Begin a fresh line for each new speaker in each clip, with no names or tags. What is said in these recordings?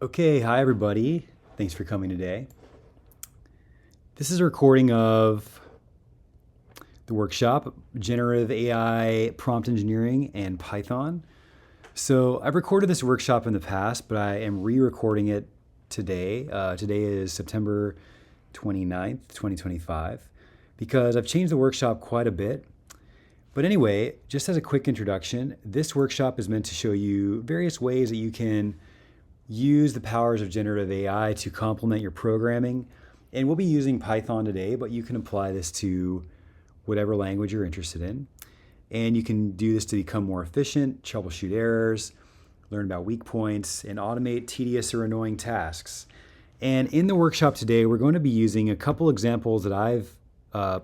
Okay, hi everybody. Thanks for coming today. This is a recording of the workshop, Generative AI, Prompt Engineering, and Python. So I've recorded this workshop in the past, but I am re-recording it today. Today is September 29th, 2025, because I've changed the workshop quite a bit. But anyway, just as a quick introduction, this workshop is meant to show you various ways that you can use the powers of generative AI to complement your programming. And we'll be using Python today, but you can apply this to whatever language you're interested in. And you can do this to become more efficient, troubleshoot errors, learn about weak points, and automate tedious or annoying tasks. And in the workshop today, we're going to be using a couple examples that I've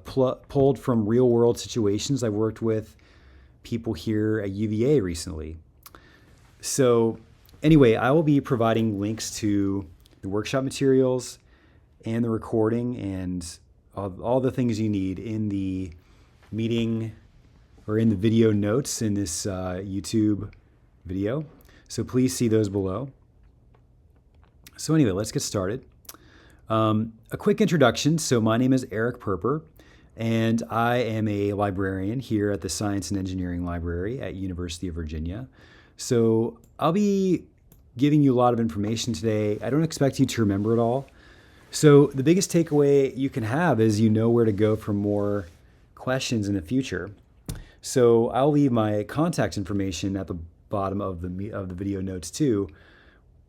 pulled from real world situations. I've worked with people here at UVA recently. So anyway, I will be providing links to the workshop materials and the recording and all the things you need in the meeting or in the video notes in this YouTube video. So please see those below. So anyway, let's get started. A quick introduction. So my name is Eric Perper, and I am a librarian here at the Science and Engineering Library at University of Virginia. So I'll be giving you a lot of information today. I don't expect you to remember it all. So the biggest takeaway you can have is you know where to go for more questions in the future. So I'll leave my contact information at the bottom of the video notes too.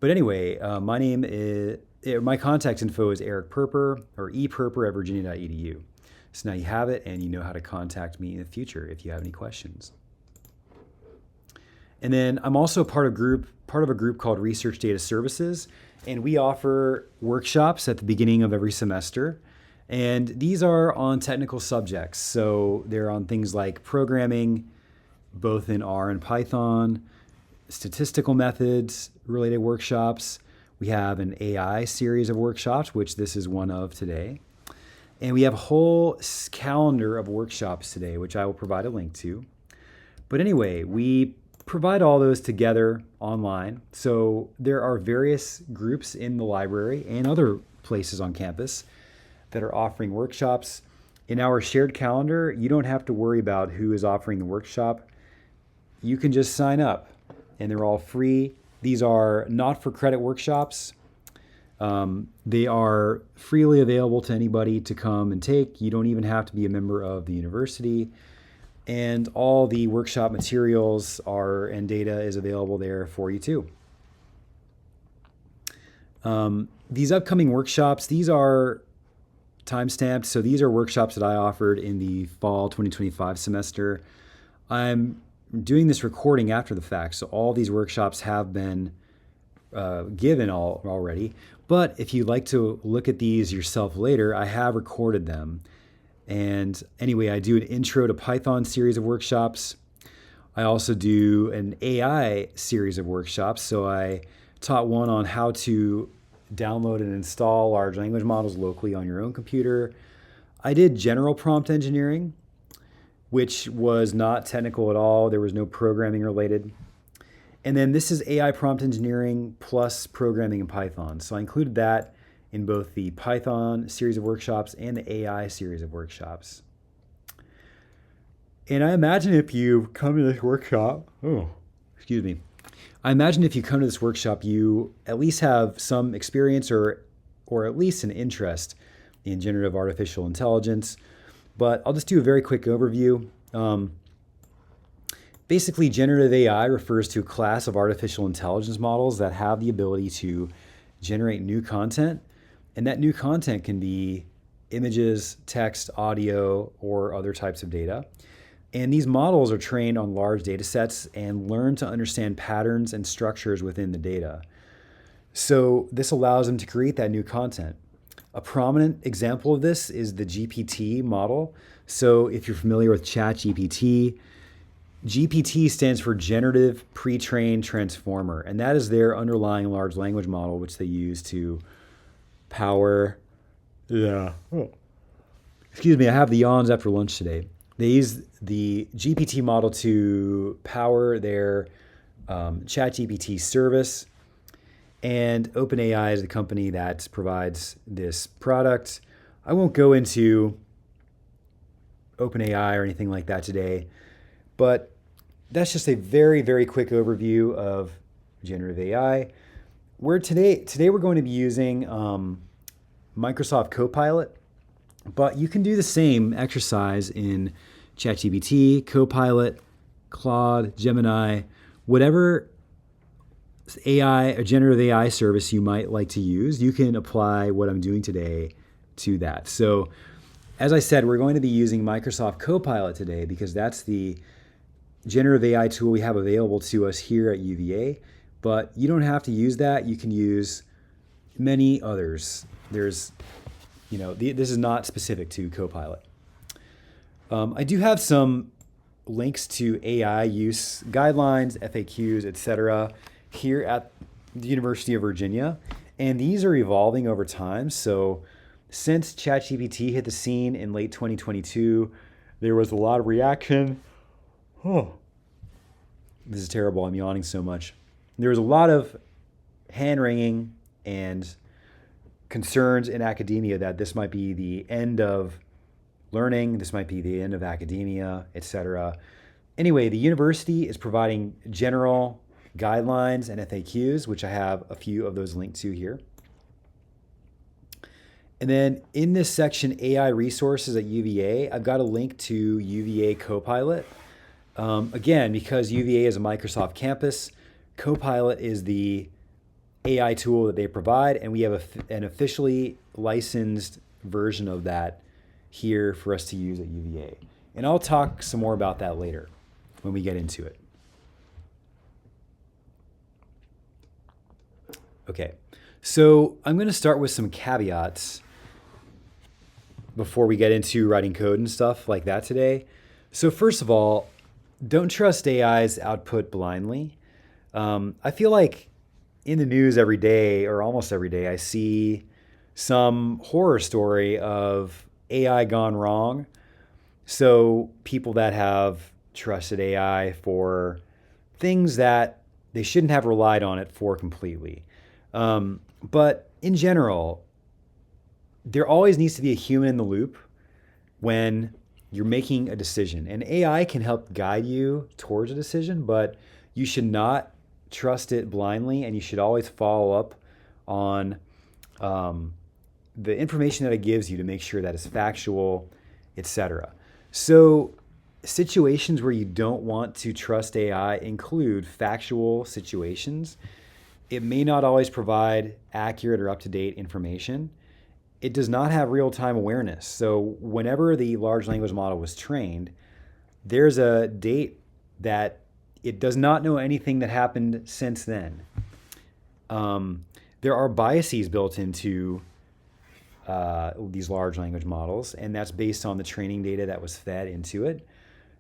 But anyway, my contact info is Eric Perper or eperper@virginia.edu. So now you have it and you know how to contact me in the future if you have any questions. And then I'm also part of a group called Research Data Services, and we offer workshops at the beginning of every semester. And these are on technical subjects. So they're on things like programming, both in R and Python, statistical methods related workshops. We have an AI series of workshops, which this is one of today. And we have a whole calendar of workshops today, which I will provide a link to. But anyway, we provide all those together online. So there are various groups in the library and other places on campus that are offering workshops. In our shared calendar, you don't have to worry about who is offering the workshop. You can just sign up and they're all free. These are not for credit workshops. They are freely available to anybody to come and take. You don't even have to be a member of the university. And all the workshop materials and data is available there for you too. These upcoming workshops, these are time-stamped. So these are workshops that I offered in the fall 2025 semester. I'm doing this recording after the fact, so all these workshops have been given already. But if you'd like to look at these yourself later, I have recorded them. And anyway, I do an intro to Python series of workshops. I also do an AI series of workshops. So I taught one on how to download and install large language models locally on your own computer. I did general prompt engineering, which was not technical at all. There was no programming related. And then this is AI prompt engineering plus programming in Python. So I included that in both the Python series of workshops and the AI series of workshops. And I imagine if you come to this workshop, I imagine if you come to this workshop, you at least have some experience or at least an interest in generative artificial intelligence. But I'll just do a very quick overview. Basically, generative AI refers to a class of artificial intelligence models that have the ability to generate new content. And that new content can be images, text, audio, or other types of data. And these models are trained on large data sets and learn to understand patterns and structures within the data. So this allows them to create that new content. A prominent example of this is the GPT model. So if you're familiar with ChatGPT, GPT stands for Generative Pre-trained Transformer, and that is their underlying large language model, which they use to power. Excuse me, I have the yawns after lunch today. They use the GPT model to power their ChatGPT service. And OpenAI is the company that provides this product. I won't go into OpenAI or anything like that today, but that's just a very, very quick overview of generative AI. Today we're going to be using Microsoft Copilot, but you can do the same exercise in ChatGPT, Copilot, Claude, Gemini, whatever AI, a generative AI service you might like to use. You can apply what I'm doing today to that. So, as I said, we're going to be using Microsoft Copilot today because that's the generative AI tool we have available to us here at UVA. But you don't have to use that. You can use many others. This is not specific to Copilot. I do have some links to AI use guidelines, FAQs, etc. here at the University of Virginia. And these are evolving over time. So since ChatGPT hit the scene in late 2022, there was a lot of reaction. Oh, this is terrible. I'm yawning so much. There was a lot of hand-wringing and concerns in academia that this might be the end of learning, this might be the end of academia, etc. Anyway, the university is providing general guidelines and FAQs, which I have a few of those linked to here. And then in this section, AI resources at UVA, I've got a link to UVA Copilot. Again, because UVA is a Microsoft campus, Copilot is the AI tool that they provide, and we have an officially licensed version of that here for us to use at UVA. And I'll talk some more about that later when we get into it. Okay, so I'm going to start with some caveats before we get into writing code and stuff like that today. So first of all, don't trust AI's output blindly. I feel like in the news every day or almost every day, I see some horror story of AI gone wrong. So people that have trusted AI for things that they shouldn't have relied on it for completely. But in general, there always needs to be a human in the loop when you're making a decision. And AI can help guide you towards a decision, but you should not trust it blindly, and you should always follow up on the information that it gives you to make sure that it's factual, etc. So situations where you don't want to trust AI include factual situations. It may not always provide accurate or up-to-date information. It does not have real-time awareness. So whenever the large language model was trained, there's a date that it does not know anything that happened since then. There are biases built into these large language models, and that's based on the training data that was fed into it.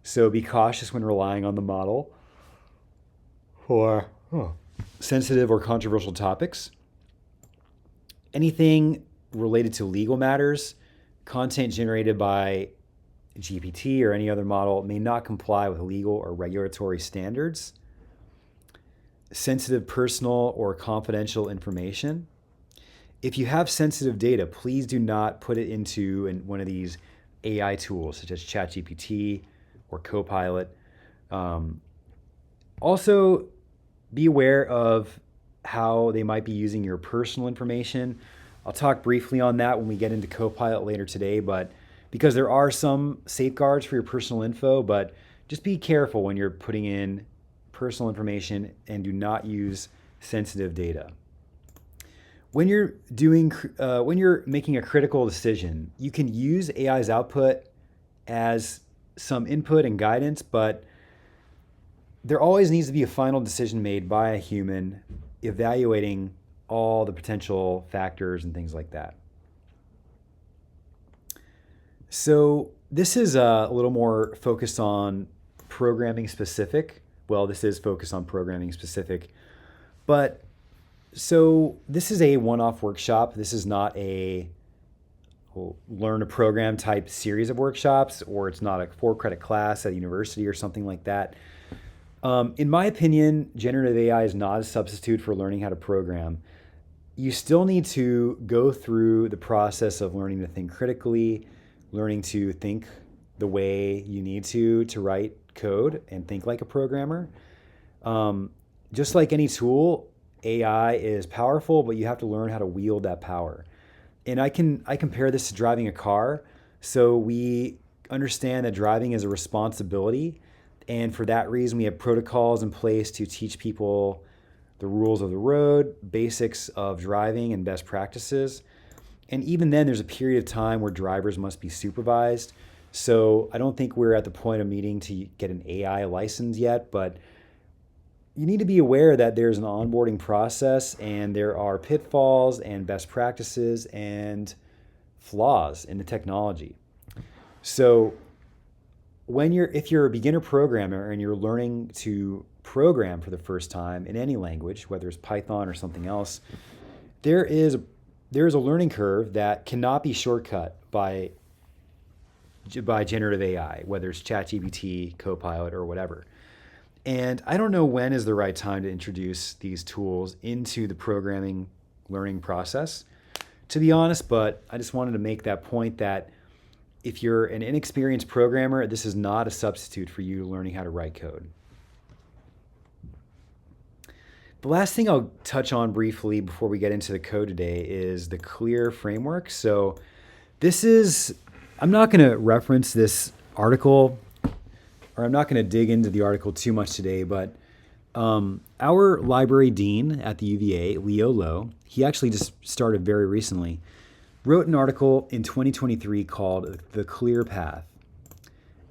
So be cautious when relying on the model for sensitive or controversial topics. Anything related to legal matters, content generated by GPT or any other model may not comply with legal or regulatory standards. Sensitive personal or confidential information. If you have sensitive data, please do not put it into one of these AI tools such as ChatGPT or Copilot. Also, be aware of how they might be using your personal information. I'll talk briefly on that when we get into Copilot later today, but because there are some safeguards for your personal info, but just be careful when you're putting in personal information and do not use sensitive data. When you're making a critical decision, you can use AI's output as some input and guidance, but there always needs to be a final decision made by a human evaluating all the potential factors and things like that. So this is a little more focused on programming specific. Well, this is focused on programming specific, but so this is a one-off workshop. This is not a learn a program type series of workshops, or it's not a 4-credit class at a university or something like that. In my opinion, generative AI is not a substitute for learning how to program. You still need to go through the process of learning to think critically, learning to think the way you need to write code and think like a programmer. Just like any tool, AI is powerful, but you have to learn how to wield that power. And I compare this to driving a car. So we understand that driving is a responsibility, and for that reason, we have protocols in place to teach people the rules of the road, basics of driving, and best practices. And even then, there's a period of time where drivers must be supervised. So I don't think we're at the point of needing to get an AI license yet, but you need to be aware that there's an onboarding process and there are pitfalls and best practices and flaws in the technology. So if you're a beginner programmer and you're learning to program for the first time in any language, whether it's Python or something else, there is a learning curve that cannot be shortcut by generative AI, whether it's ChatGPT, Copilot, or whatever. And I don't know when is the right time to introduce these tools into the programming learning process, to be honest, but I just wanted to make that point that if you're an inexperienced programmer, this is not a substitute for you learning how to write code. The last thing I'll touch on briefly before we get into the code today is the CLEAR framework. So I'm not going to reference this article, or I'm not going to dig into the article too much today, but our library dean at the UVA, Leo Lowe, he actually just started very recently, wrote an article in 2023 called The Clear Path.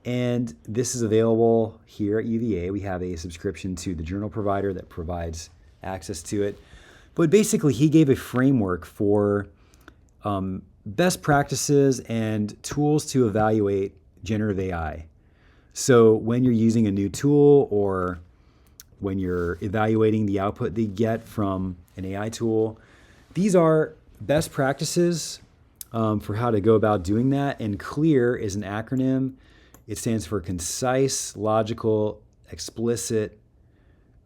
And this is available here at UVA. We have a subscription to the journal provider that provides access to it. But basically, he gave a framework for best practices and tools to evaluate generative AI. So when you're using a new tool or when you're evaluating the output that you get from an AI tool, these are best practices for how to go about doing that. And CLEAR is an acronym. It stands for concise, logical, explicit,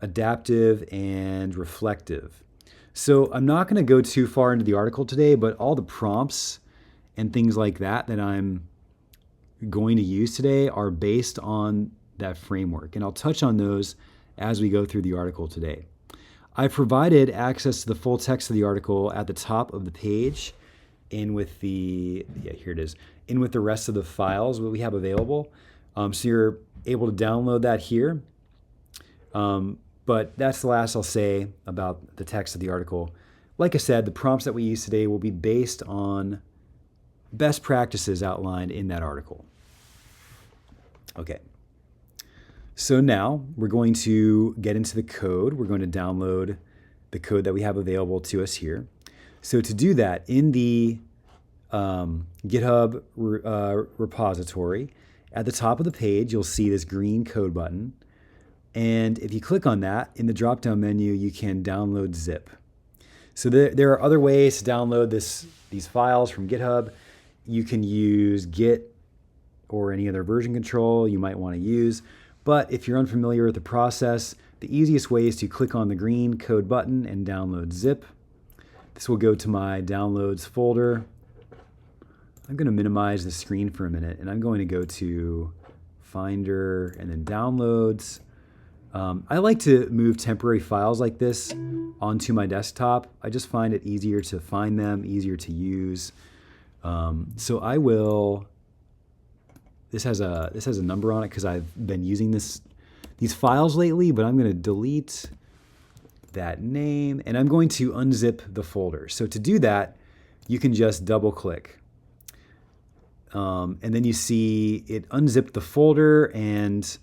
adaptive, and reflective. So I'm not going to go too far into the article today, but all the prompts and things like that I'm going to use today are based on that framework. And I'll touch on those as we go through the article today. I've provided access to the full text of the article at the top of the page in with the rest of the files that we have available. So you're able to download that here. But that's the last I'll say about the text of the article. Like I said, the prompts that we use today will be based on best practices outlined in that article. Okay. So now we're going to get into the code. We're going to download the code that we have available to us here. So to do that, in the GitHub repository, at the top of the page, you'll see this green code button. And if you click on that, in the drop-down menu, you can download zip. So there are other ways to download these files from GitHub. You can use Git or any other version control you might want to use. But if you're unfamiliar with the process, the easiest way is to click on the green code button and download zip. This will go to my downloads folder. I'm going to minimize the screen for a minute, and I'm going to go to Finder and then Downloads. I like to move temporary files like this onto my desktop. I just find it easier to find them, easier to use. So I will. This has a number on it because I've been using these files lately. But I'm going to delete that name, and I'm going to unzip the folder. So to do that, you can just double click. And then you see it unzipped the folder and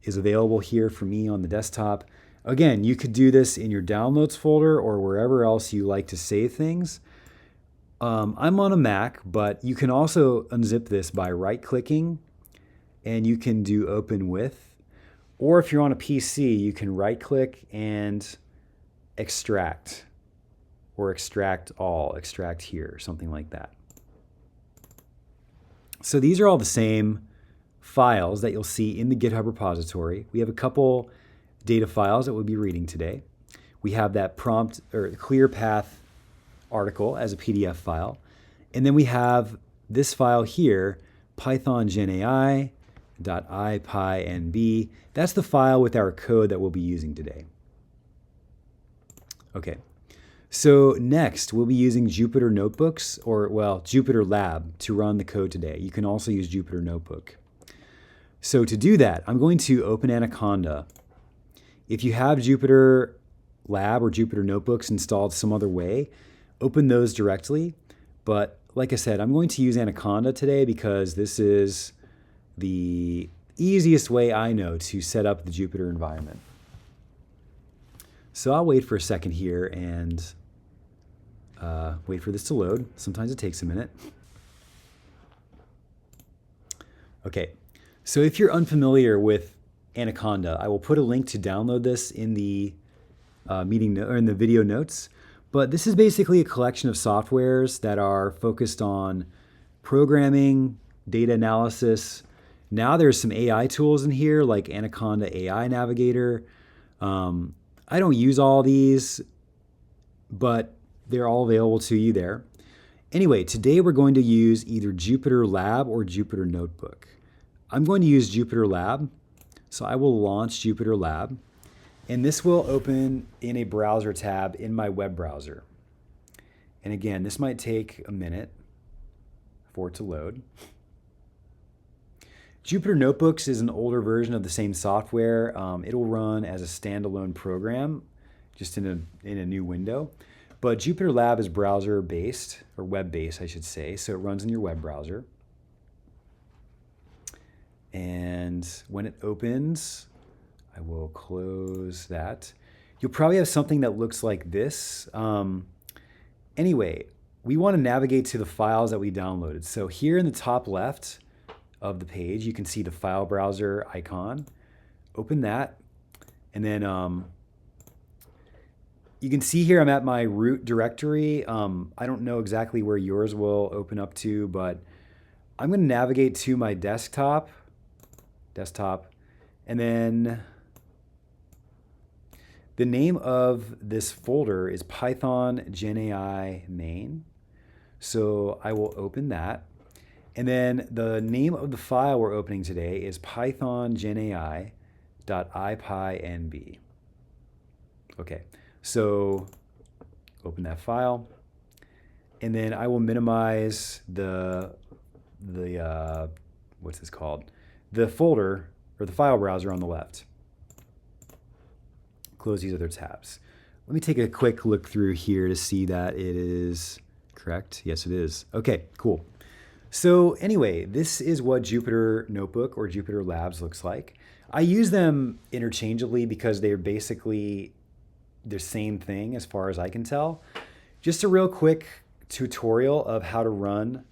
is available here for me on the desktop. Again, you could do this in your downloads folder or wherever else you like to save things. I'm on a Mac, but you can also unzip this by right-clicking, and you can do open with. Or if you're on a PC, you can right-click and extract, or extract all, extract here, something like that. So these are all the same files that you'll see in the GitHub repository. We have a couple data files that we'll be reading today. We have that prompt or clear path article as a PDF file. And then we have this file here, Python GenAI.ipynb. That's the file with our code that we'll be using today. Okay, so next we'll be using Jupyter Notebooks, or well, Jupyter Lab to run the code today. You can also use Jupyter Notebook. So to do that, I'm going to open Anaconda. If you have Jupyter Lab or Jupyter Notebooks installed some other way, open those directly. But like I said, I'm going to use Anaconda today because this is the easiest way I know to set up the Jupyter environment. So I'll wait for a second here and wait for this to load. Sometimes it takes a minute. Okay, so if you're unfamiliar with Anaconda, I will put a link to download this in the in the video notes. But this is basically a collection of softwares that are focused on programming, data analysis. Now there's some AI tools in here like Anaconda AI Navigator. I don't use all these, but they're all available to you there. Anyway, today we're going to use either Jupyter Lab or Jupyter Notebook. I'm going to use Jupyter Lab, so I will launch Jupyter Lab, and this will open in a browser tab in my web browser. And again, this might take a minute for it to load. Jupyter Notebooks is an older version of the same software. It'll run as a standalone program, just in a new window. But Jupyter Lab is browser-based, or web-based, I should say, so it runs in your web browser. And when it opens, I will close that. You'll probably have something that looks like this. Anyway, we want to navigate to the files that we downloaded. So here in the top left of the page, you can see the file browser icon. Open that, and then you can see here I'm at my root directory. I don't know exactly where yours will open up to, but I'm going to navigate to my desktop, and then the name of this folder is Python GenAI main. So I will open that. And then the name of the file we're opening today is Python GenAI.ipynb. Okay, so open that file. And then I will minimize the what's this called? The folder or the file browser on the left. Close these other tabs. Let me take a quick look through here to see that it is correct. Yes, it is. Okay, cool. So anyway, this is what Jupyter Notebook or Jupyter Labs looks like. I use them interchangeably because they're basically the same thing as far as I can tell. Just a real quick tutorial of how to run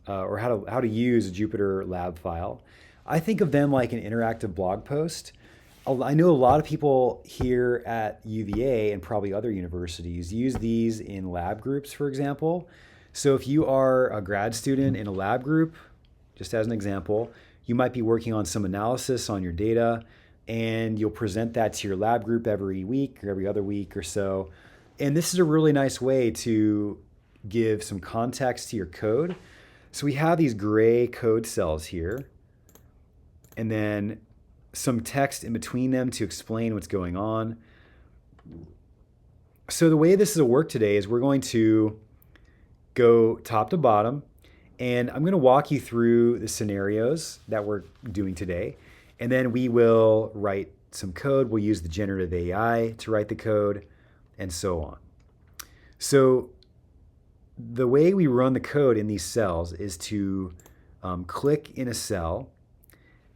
or how to use a Jupyter Lab file. I think of them like an interactive blog post. I know a lot of people here at UVA and probably other universities use these in lab groups, for example. So if you are a grad student in a lab group, just as an example, you might be working on some analysis on your data, and you'll present that to your lab group every week or every other week or so. And this is a really nice way to give some context to your code. So we have these gray code cells here, and then some text in between them to explain what's going on. So the way this will work today is we're going to go top to bottom, and I'm going to walk you through the scenarios that we're doing today, and then we will write some code. We'll use the generative AI to write the code, and so on. So the way we run the code in these cells is to click in a cell,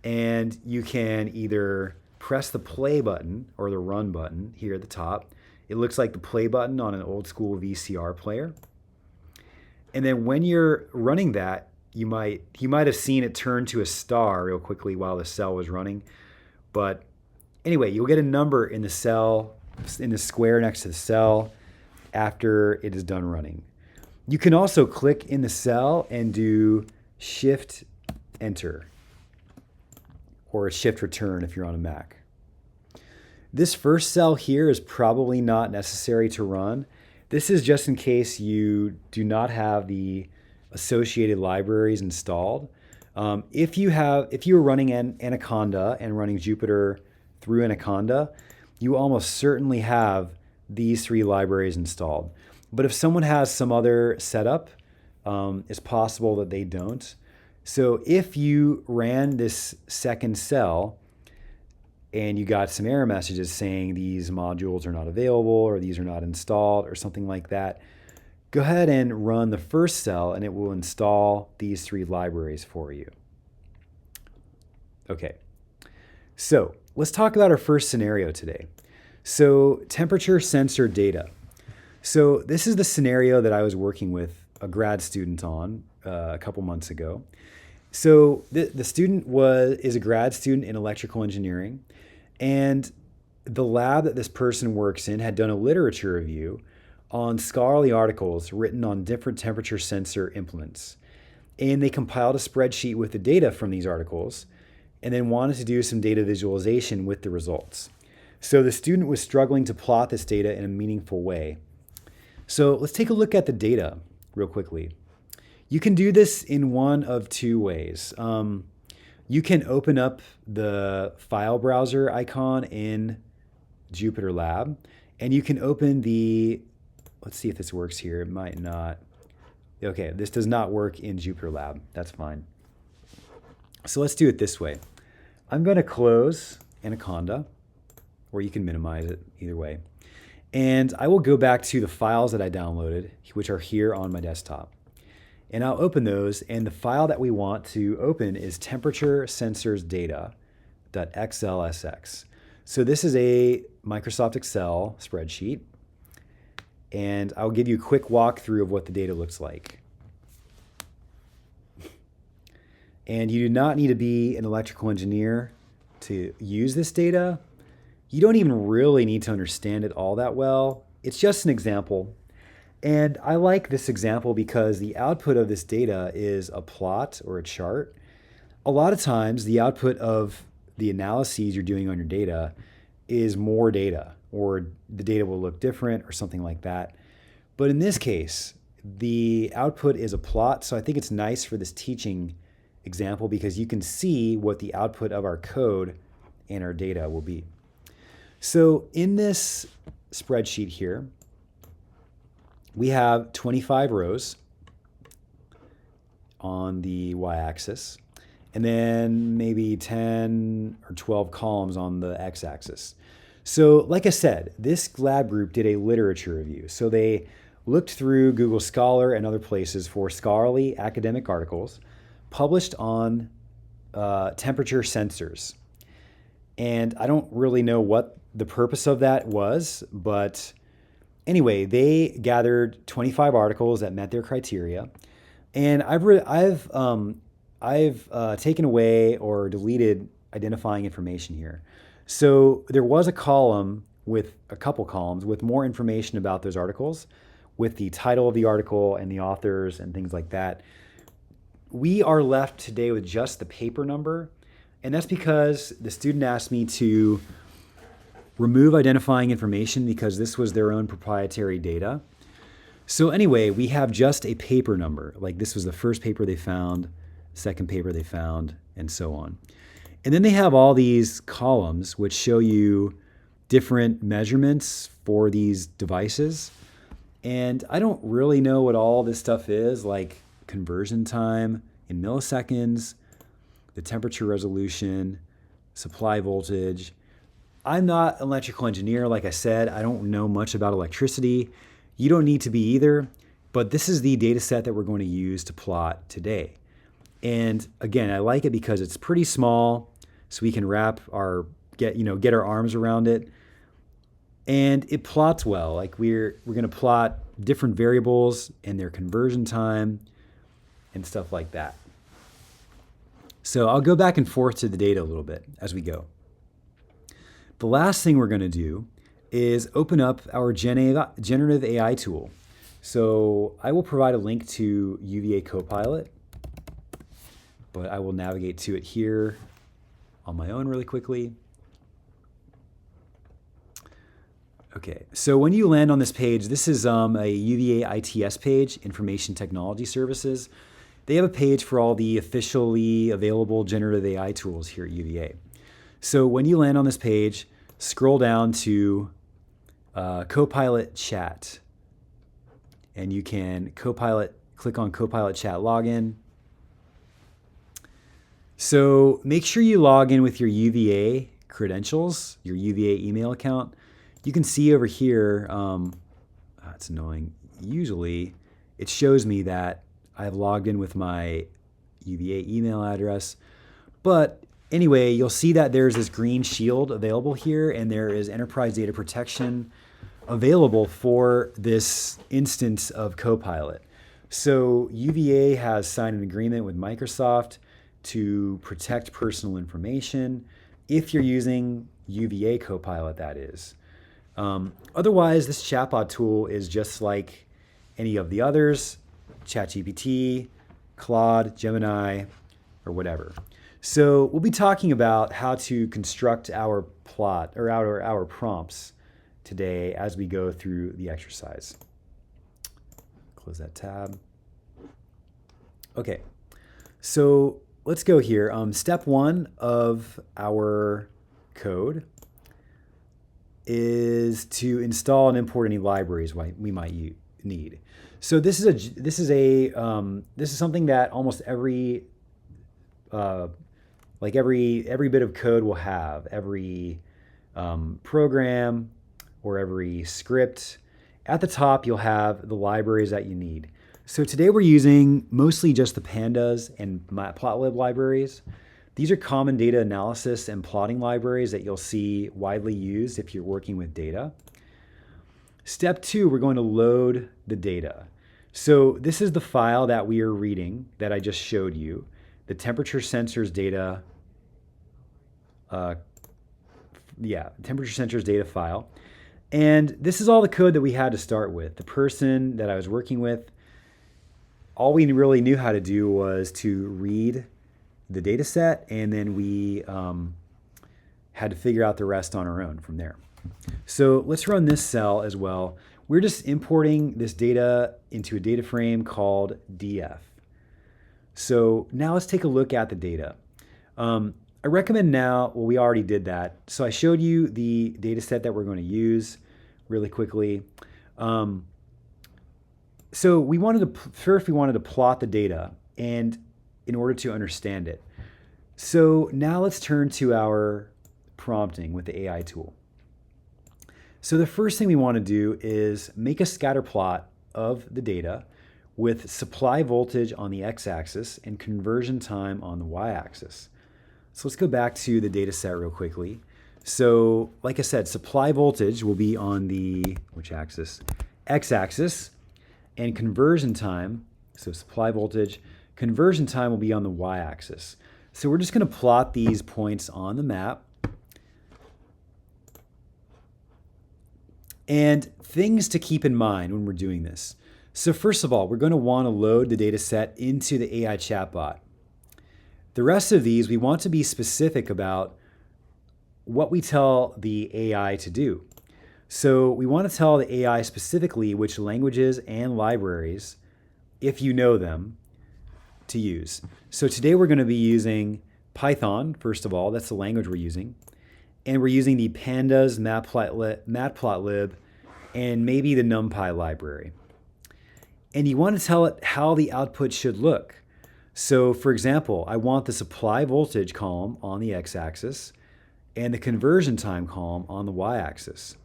and you can either press the play button or the run button here at the top. It looks like the play button on an old school VCR player. And then when you're running that, you might have seen it turn to a star real quickly while the cell was running. But anyway, you'll get a number in the cell, in the square next to the cell after it is done running. You can also click in the cell and do Shift Enter or Shift Return if you're on a Mac. This first cell here is probably not necessary to run. This is just in case you do not have the associated libraries installed. If you were running Anaconda and running Jupyter through Anaconda, you almost certainly have these three libraries installed. But if someone has some other setup, it's possible that they don't. So if you ran this second cell and you got some error messages saying these modules are not available or these are not installed or something like that, go ahead and run the first cell and it will install these three libraries for you. Okay, so let's talk about our first scenario today. So temperature sensor data. So this is the scenario that I was working with a grad student on a couple months ago. So the student is a grad student in electrical engineering, and the lab that this person works in had done a literature review on scholarly articles written on different temperature sensor implements. And they compiled a spreadsheet with the data from these articles and then wanted to do some data visualization with the results. So the student was struggling to plot this data in a meaningful way. So let's take a look at the data real quickly. You can do this in one of two ways. You can open up the file browser icon in Jupyter Lab, and you can open let's see if this works here. It might not. Okay, this does not work in Jupyter Lab. That's fine. So let's do it this way. I'm going to close Anaconda, or you can minimize it either way. And I will go back to the files that I downloaded, which are here on my desktop. And I'll open those, and the file that we want to open is temperature sensors data.xlsx. So this is a Microsoft Excel spreadsheet, and I'll give you a quick walkthrough of what the data looks like. And you do not need to be an electrical engineer to use this data. You don't even really need to understand it all that well. It's just an example. And I like this example because the output of this data is a plot or a chart. A lot of times the output of the analyses you're doing on your data is more data, or the data will look different or something like that. But in this case, the output is a plot. So I think it's nice for this teaching example because you can see what the output of our code and our data will be. So in this spreadsheet here, we have 25 rows on the y-axis, and then maybe 10 or 12 columns on the x-axis. So like I said, this lab group did a literature review. So they looked through Google Scholar and other places for scholarly academic articles published on temperature sensors. And I don't really know what the purpose of that was, but anyway, they gathered 25 articles that met their criteria, and I've taken away or deleted identifying information here. So there was a column with a couple columns with more information about those articles, with the title of the article and the authors and things like that. We are left today with just the paper number, and that's because the student asked me to remove identifying information because this was their own proprietary data. So anyway, we have just a paper number, like this was the first paper they found, second paper they found, and so on. And then they have all these columns which show you different measurements for these devices. And I don't really know what all this stuff is, like conversion time in milliseconds, the temperature resolution, supply voltage. I'm not an electrical engineer, like I said. I don't know much about electricity. You don't need to be either, but this is the data set that we're going to use to plot today. And again, I like it because it's pretty small, so we can get our arms around it. And it plots well. Like we're going to plot different variables and their conversion time and stuff like that. So I'll go back and forth to the data a little bit as we go. The last thing we're going to do is open up our Generative AI tool. So I will provide a link to UVA Copilot, but I will navigate to it here on my own really quickly. Okay, so when you land on this page, this is a UVA ITS page, Information Technology Services. They have a page for all the officially available generative AI tools here at UVA. So when you land on this page, scroll down to Copilot Chat, and you can click on Copilot Chat Login. So make sure you log in with your UVA credentials, your UVA email account. You can see over here, it's annoying. Usually it shows me that I have logged in with my UVA email address. But anyway, you'll see that there's this green shield available here, and there is enterprise data protection available for this instance of Copilot. So UVA has signed an agreement with Microsoft to protect personal information if you're using UVA Copilot, that is. Otherwise, this chatbot tool is just like any of the others, ChatGPT, Claude, Gemini, or whatever. So we'll be talking about how to construct our plot or our prompts today as we go through the exercise. Close that tab. Okay, so let's go here. Step one of our code is to install and import any libraries we might need. So this is something that almost every bit of code will have, every program or every script. At the top, you'll have the libraries that you need. So today we're using mostly just the pandas and matplotlib libraries. These are common data analysis and plotting libraries that you'll see widely used if you're working with data. Step two, we're going to load the data. So this is the file that we are reading that I just showed you, the temperature sensors data, temperature sensors data file. And this is all the code that we had to start with. The person that I was working with, all we really knew how to do was to read the data set, and then we had to figure out the rest on our own from there. So let's run this cell as well. We're just importing this data into a data frame called DF. So now let's take a look at the data. I recommend now, well, we already did that. So I showed you the data set that we're going to use really quickly. So we wanted to plot the data, and in order to understand it. So now let's turn to our prompting with the AI tool. So the first thing we want to do is make a scatter plot of the data with supply voltage on the x-axis and conversion time on the y-axis. So let's go back to the data set real quickly. So like I said, supply voltage will be on the, which axis? X-axis, and conversion time, so supply voltage, conversion time will be on the y-axis. So we're just going to plot these points on the map. And things to keep in mind when we're doing this. So first of all, we're going to want to load the data set into the AI chatbot. The rest of these, we want to be specific about what we tell the AI to do. So we want to tell the AI specifically which languages and libraries, if you know them, to use. So today we're going to be using Python, first of all, that's the language we're using. And we're using the pandas, matplotlib, and maybe the NumPy library. And you want to tell it how the output should look. So for example, I want the supply voltage column on the x-axis and the conversion time column on the y-axis.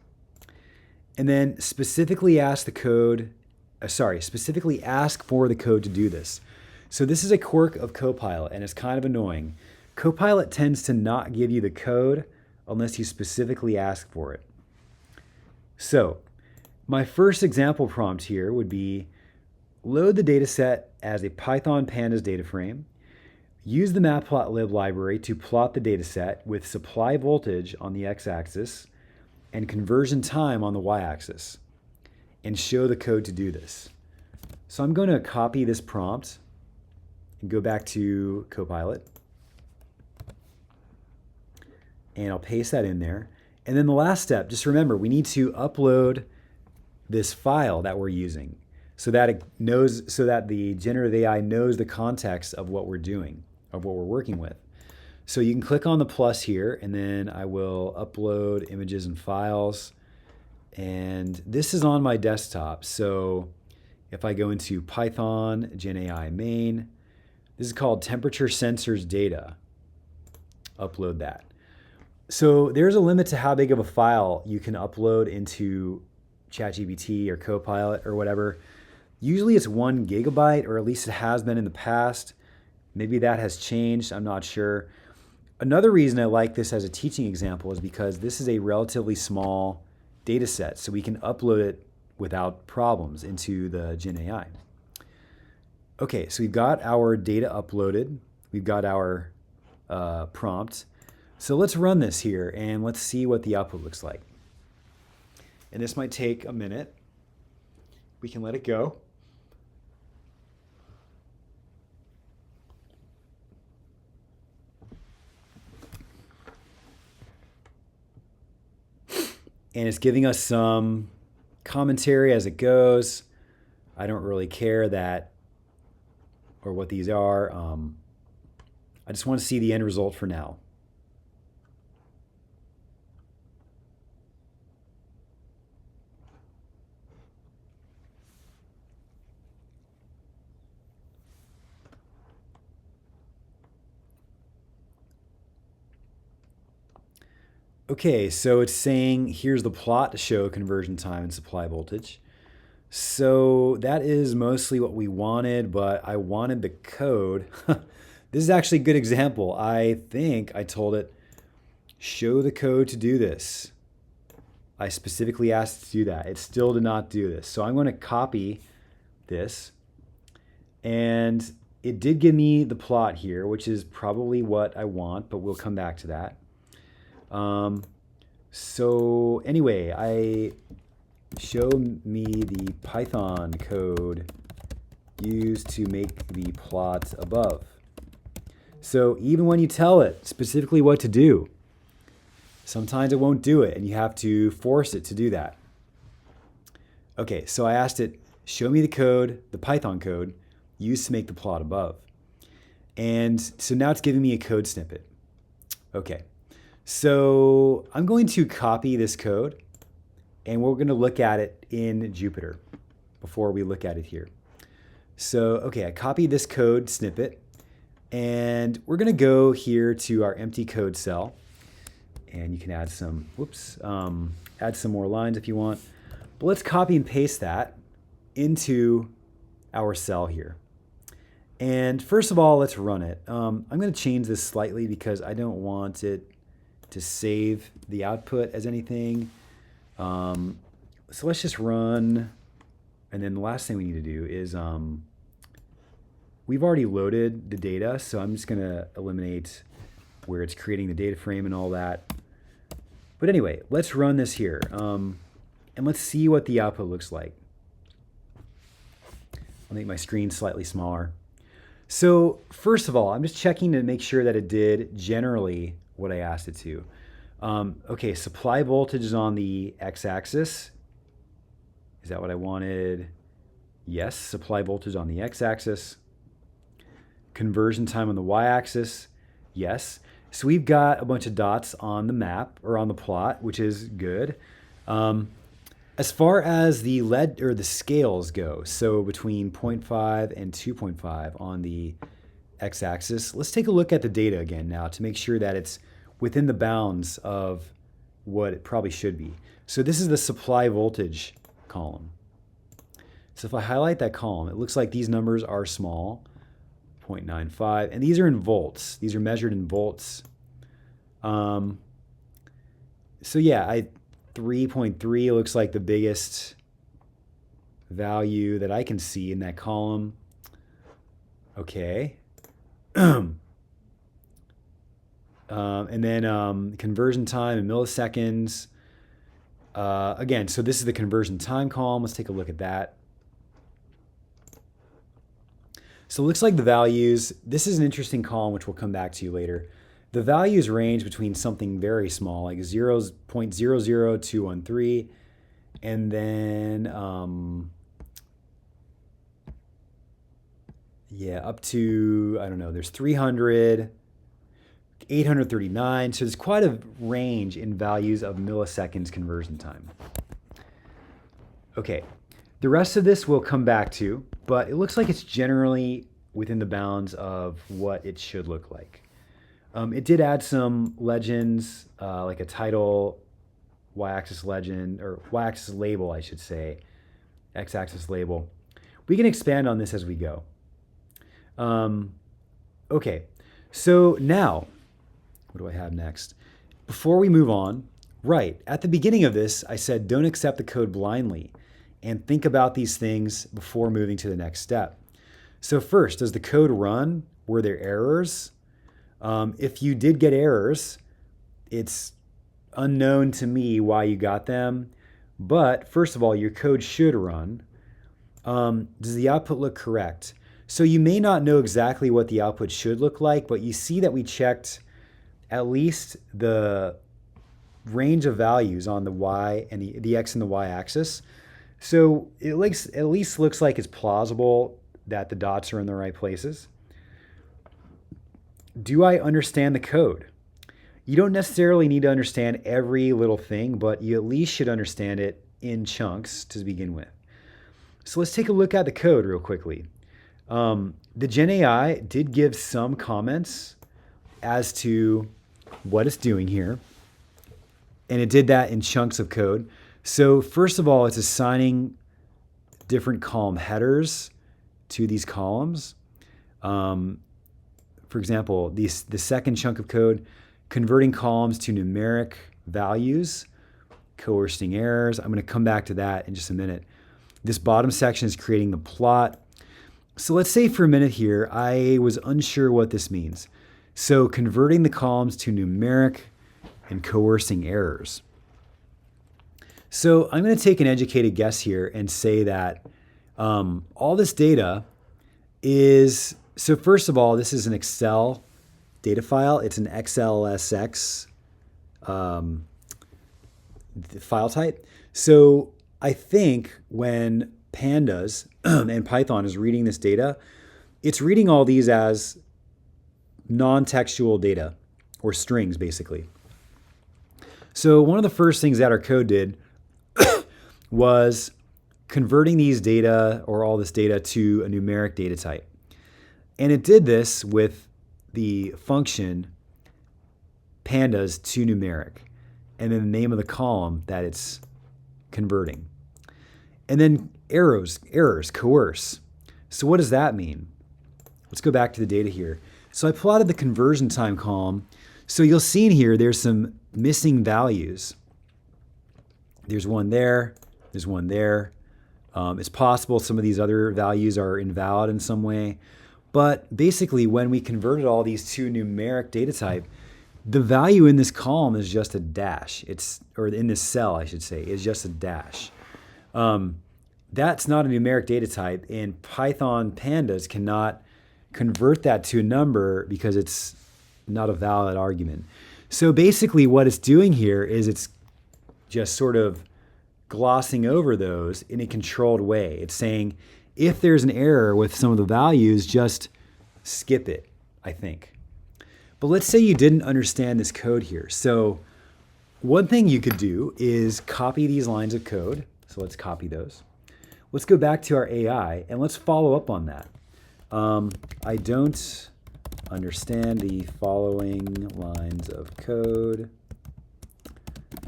And then specifically ask for the code to do this. So this is a quirk of Copilot, and it's kind of annoying. Copilot tends to not give you the code unless you specifically ask for it. So my first example prompt here would be load the dataset as a Python pandas data frame, use the matplotlib library to plot the dataset with supply voltage on the x-axis and conversion time on the y-axis, and show the code to do this. So I'm going to copy this prompt and go back to Copilot, and I'll paste that in there. And then the last step, just remember, we need to upload this file that we're using so that it knows, so that the generative AI knows the context of what we're doing, of what we're working with. So you can click on the plus here, and then I will upload images and files. And this is on my desktop. So if I go into Python, GenAI main, this is called temperature sensors data. Upload that. So there's a limit to how big of a file you can upload into ChatGPT or Copilot or whatever. Usually it's 1 gigabyte, or at least it has been in the past. Maybe that has changed, I'm not sure. Another reason I like this as a teaching example is because this is a relatively small data set, so we can upload it without problems into the GenAI. Okay, so we've got our data uploaded. We've got our prompt. So let's run this here and let's see what the output looks like. And this might take a minute. We can let it go. And it's giving us some commentary as it goes. I don't really care that or what these are. I just want to see the end result for now. Okay, so it's saying here's the plot to show conversion time and supply voltage. So that is mostly what we wanted, but I wanted the code. This is actually a good example. I think I told it, show the code to do this. I specifically asked it to do that. It still did not do this. So I'm going to copy this. And it did give me the plot here, which is probably what I want, but we'll come back to that. So anyway, I show me the Python code used to make the plot above. So even when you tell it specifically what to do, sometimes it won't do it and you have to force it to do that. Okay, so I asked it, show me the code, the Python code used to make the plot above. And so now it's giving me a code snippet. Okay. So I'm going to copy this code and we're going to look at it in Jupyter before we look at it here. So, okay, I copied this code snippet and we're going to go here to our empty code cell and you can add some, add some more lines if you want. But let's copy and paste that into our cell here. And first of all, let's run it. I'm going to change this slightly because I don't want it to save the output as anything. So let's just run. And then the last thing we need to do is, we've already loaded the data. So I'm just going to eliminate where it's creating the data frame and all that. But anyway, let's run this here. And let's see what the output looks like. I'll make my screen slightly smaller. So first of all, I'm just checking to make sure that it did generally what I asked it to. Okay, supply voltage is on the x-axis. Is that what I wanted? Yes, supply voltage on the x-axis. Conversion time on the y-axis. Yes. So we've got a bunch of dots on the map or on the plot, which is good. As far as the lead or the scales go, so between 0.5 and 2.5 on the x-axis, let's take a look at the data again now to make sure that it's within the bounds of what it probably should be. So this is the supply voltage column. So if I highlight that column, it looks like these numbers are small, 0.95, and these are in volts. These are measured in volts. So yeah, 3.3 looks like the biggest value that I can see in that column. Okay. And then conversion time in milliseconds. Again, so this is the conversion time column. Let's take a look at that. So it looks like the values, this is an interesting column, which we'll come back to later. the values range between something very small, like 0.00213, and then up to, I don't know, there's 300, 839. So there's quite a range in values of milliseconds conversion time. Okay, the rest of this we'll come back to, but it looks like it's generally within the bounds of what it should look like. It did add some legends, like a title, y-axis legend, or y-axis label, I should say, x-axis label. We can expand on this as we go. Okay, so now, what do I have next? Before we move on, right, at the beginning of this, I said don't accept the code blindly and think about these things before moving to the next step. So first, does the code run? Were there errors? If you did get errors, it's unknown to me why you got them. But first of all, your code should run. Does the output look correct? So you may not know exactly what the output should look like, but you see that we checked at least the range of values on the y and the x and the y axis. So it at least looks like it's plausible that the dots are in the right places. Do I understand the code? You don't necessarily need to understand every little thing, but you at least should understand it in chunks to begin with. So let's take a look at the code real quickly. The GenAI did give some comments as to what it's doing here, and it did that in chunks of code. So first of all, it's assigning different column headers to these columns. For example, the second chunk of code, converting columns to numeric values, coercing errors. I'm going to come back to that in just a minute. This bottom section is creating the plot. So let's say for a minute here, I was unsure what this means. So converting the columns to numeric and coercing errors. So I'm going to take an educated guess here and say that all this data is, so first of all, this is an Excel data file. It's an XLSX file type. So I think when Pandas and Python is reading this data, it's reading all these as non-textual data, or strings basically. So one of the first things that our code did was converting these data, or all this data, to a numeric data type. And it did this with the function pandas to numeric, and then the name of the column that it's converting. And then errors, coerce. So what does that mean? Let's go back to the data here. So I plotted the conversion time column. So you'll see in here, there's some missing values. There's one there, there's one there. It's possible some of these other values are invalid in some way. But basically, when we converted all these to numeric data type, the value in this column is just a dash. Or in this cell, I should say, is just a dash. That's not a numeric data type, and Python pandas cannot convert that to a number because it's not a valid argument. So basically what it's doing here is it's just sort of glossing over those in a controlled way. It's saying, if there's an error with some of the values, just skip it, I think. But let's say you didn't understand this code here. So one thing you could do is copy these lines of code. So let's copy those. Let's go back to our AI and let's follow up on that. I don't understand the following lines of code.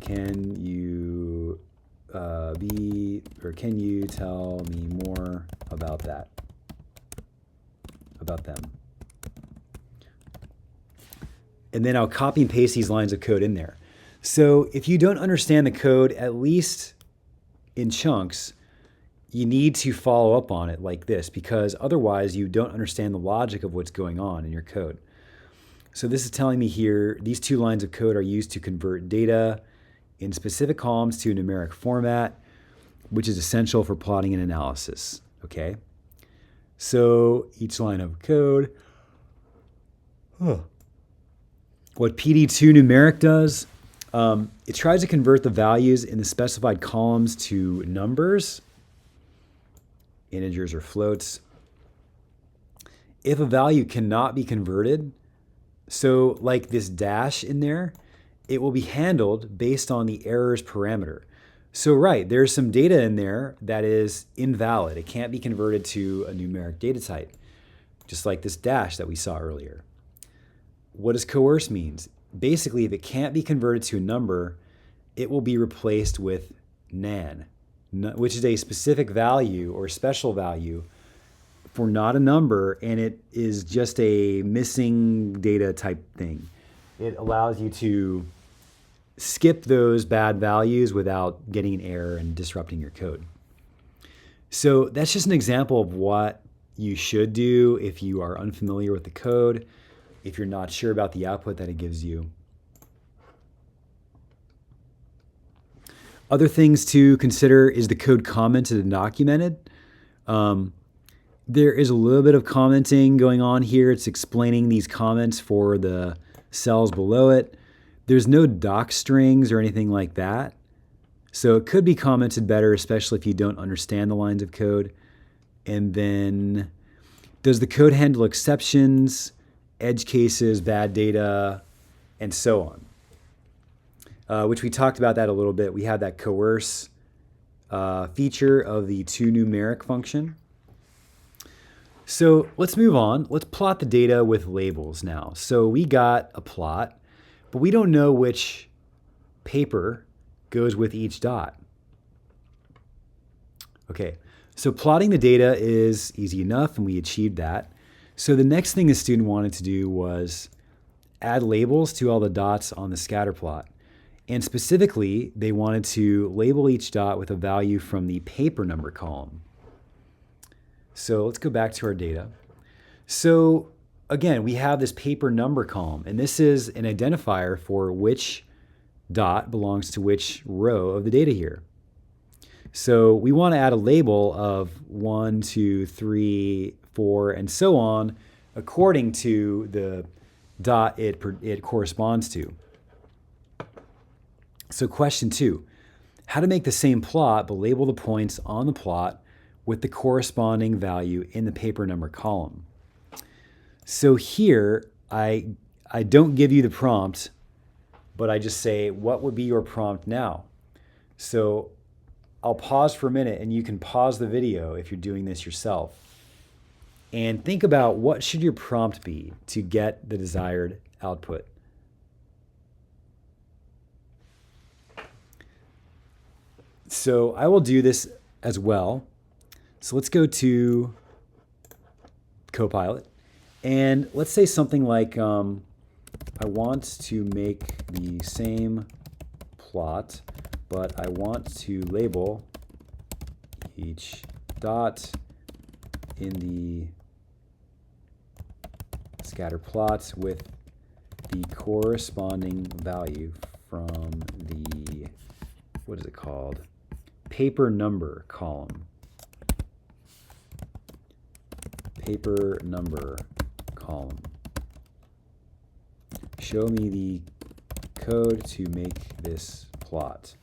Can you can you tell me more about that? About them. And then I'll copy and paste these lines of code in there. So if you don't understand the code, at least in chunks, you need to follow up on it like this, because otherwise you don't understand the logic of what's going on in your code. So this is telling me here, these two lines of code are used to convert data in specific columns to a numeric format, which is essential for plotting and analysis, okay? So each line of code, What PD2 numeric does, it tries to convert the values in the specified columns to numbers, integers or floats. If a value cannot be converted, so like this dash in there, it will be handled based on the errors parameter. So right, there's some data in there that is invalid. It can't be converted to a numeric data type, just like this dash that we saw earlier. What does coerce means? Basically, if it can't be converted to a number, it will be replaced with nan, which is a specific value or special value for not a number, and it is just a missing data type thing. It allows you to skip those bad values without getting an error and disrupting your code. So that's just an example of what you should do if you are unfamiliar with the code, if you're not sure about the output that it gives you. Other things to consider is the code commented and documented. There is a little bit of commenting going on here. It's explaining these comments for the cells below it. There's no doc strings or anything like that. So it could be commented better, especially if you don't understand the lines of code. And then, does the code handle exceptions, edge cases, bad data, and so on? Which we talked about that a little bit. We have that coerce feature of the toNumeric function. So let's move on. Let's plot the data with labels now. So we got a plot, but we don't know which paper goes with each dot. Okay, so plotting the data is easy enough, and we achieved that. So the next thing the student wanted to do was add labels to all the dots on the scatter plot. And specifically, they wanted to label each dot with a value from the paper number column. So let's go back to our data. So again, we have this paper number column, and this is an identifier for which dot belongs to which row of the data here. So we want to add a label of 1, 2, 3, 4, and so on, according to the dot it corresponds to. So question 2, how to make the same plot but label the points on the plot with the corresponding value in the paper number column. So here, I don't give you the prompt, but I just say, what would be your prompt now? So I'll pause for a minute, and you can pause the video if you're doing this yourself. And think about, what should your prompt be to get the desired output? So I will do this as well. So let's go to Copilot, and let's say something like, I want to make the same plot, but I want to label each dot in the scatter plots with the corresponding value from the, what is it called? Paper number column. Paper number column. Show me the code to make this plot.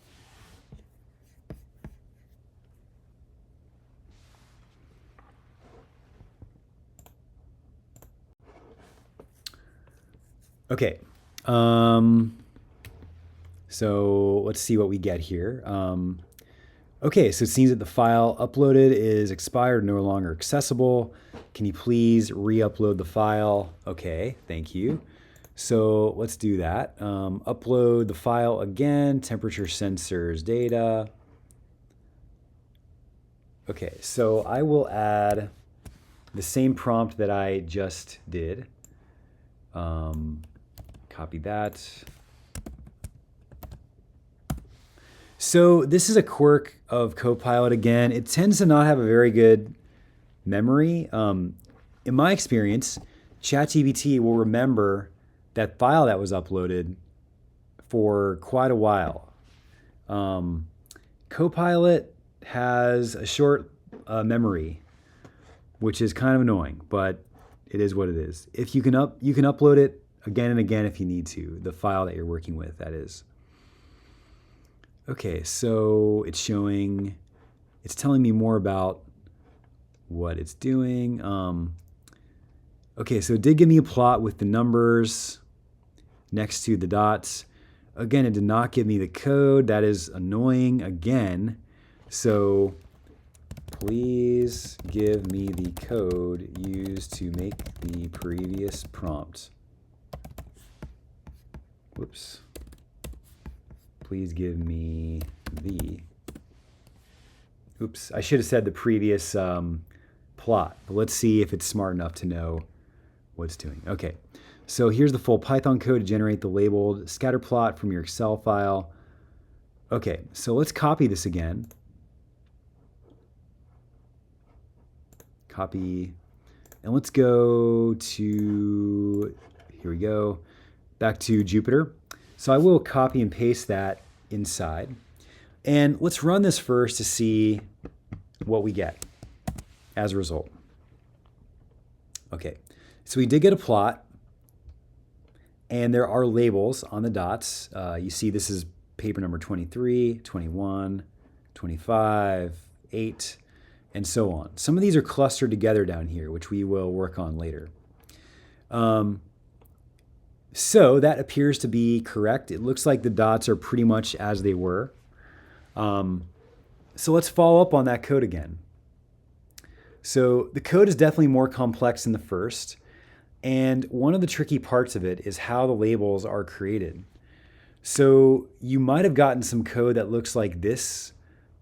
Okay, so let's see what we get here. Okay, so it seems that the file uploaded is expired, no longer accessible. Can you please re-upload the file? Okay, thank you. So let's do that. Upload the file again, temperature sensors data. Okay, so I will add the same prompt that I just did. Copy that. So this is a quirk of Copilot again. It tends to not have a very good memory. In my experience, ChatGPT will remember that file that was uploaded for quite a while. Copilot has a short memory, which is kind of annoying, but it is what it is. If you can upload it again and again if you need to, the file that you're working with, that is. Okay, so it's telling me more about what it's doing. Okay, so it did give me a plot with the numbers next to the dots. Again, it did not give me the code. That is annoying again. So please give me the code used to make the previous prompt. Whoops. Please give me the, oops, I should have said the previous plot, but let's see if it's smart enough to know what it's doing. Okay, so here's the full Python code to generate the labeled scatter plot from your Excel file. Okay, so let's copy this again. Copy, and let's go to, here we go, back to Jupyter. So I will copy and paste that inside. And let's run this first to see what we get as a result. Okay, so we did get a plot, and there are labels on the dots. You see this is paper number 23, 21, 25, 8, and so on. Some of these are clustered together down here, which we will work on later. So that appears to be correct. It looks like the dots are pretty much as they were. So let's follow up on that code again. So the code is definitely more complex than the first. And one of the tricky parts of it is how the labels are created. So you might have gotten some code that looks like this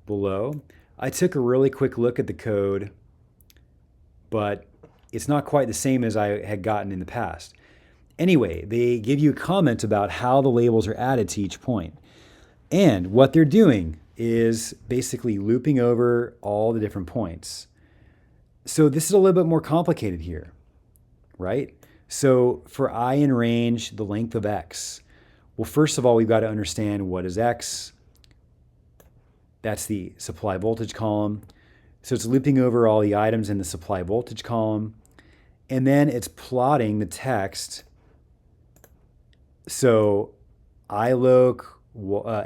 below. I took a really quick look at the code, but it's not quite the same as I had gotten in the past. Anyway, they give you a comment about how the labels are added to each point. And what they're doing is basically looping over all the different points. So this is a little bit more complicated here, right? So for I in range, the length of X. Well, first of all, we've got to understand what is X. That's the supply voltage column. So it's looping over all the items in the supply voltage column. And then it's plotting the text. So iloc,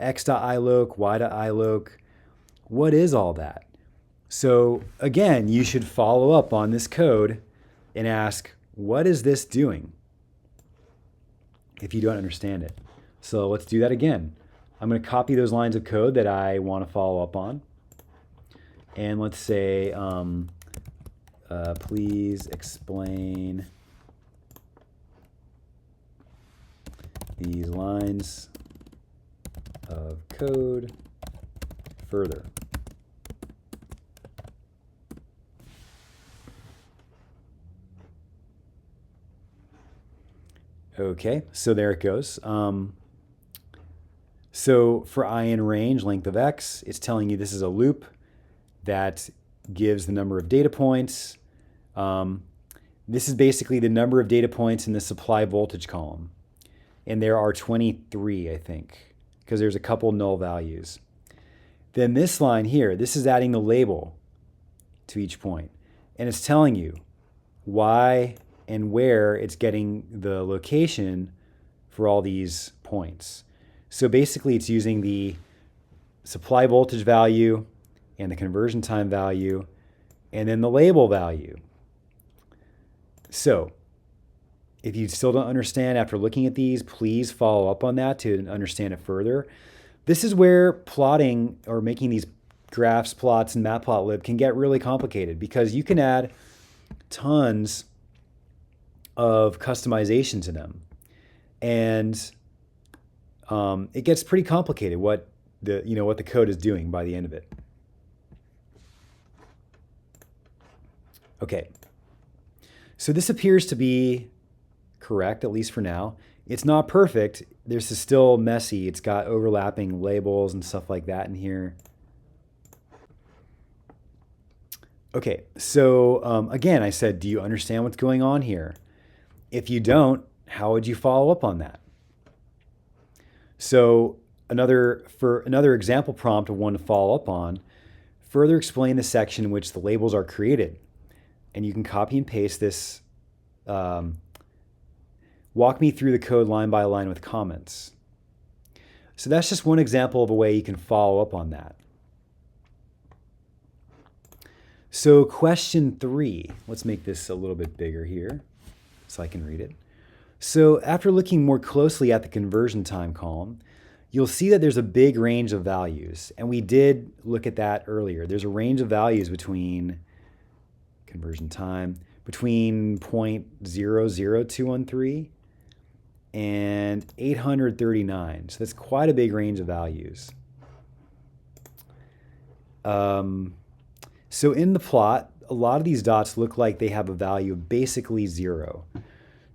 x.iloc, y.iloc, what is all that? So again, you should follow up on this code and ask, what is this doing? If you don't understand it. So let's do that again. I'm going to copy those lines of code that I want to follow up on. And let's say, please explain these lines of code further. Okay, so there it goes. So for I in range, length of X, it's telling you this is a loop that gives the number of data points. This is basically the number of data points in the supply voltage column. And there are 23, I think, because there's a couple null values. Then this line here, this is adding the label to each point. And it's telling you why and where it's getting the location for all these points. So basically it's using the supply voltage value and the conversion time value and then the label value. So if you still don't understand after looking at these, please follow up on that to understand it further. This is where plotting or making these graphs, plots, and matplotlib can get really complicated because you can add tons of customization to them. And it gets pretty complicated what the code is doing by the end of it. Okay, so this appears to be correct, at least for now. It's not perfect. This is still messy. It's got overlapping labels and stuff like that in here. Okay, so again, I said, do you understand what's going on here? If you don't, how would you follow up on that? So for another example prompt of one to follow up on, further explain the section in which the labels are created. And you can copy and paste this. What Walk me through the code line by line with comments. So that's just one example of a way you can follow up on that. So question 3, let's make this a little bit bigger here so I can read it. So after looking more closely at the conversion time column, you'll see that there's a big range of values. And we did look at that earlier. There's a range of values between conversion time, between 0.00213 and 839. So that's quite a big range of values. So in the plot, a lot of these dots look like they have a value of basically 0.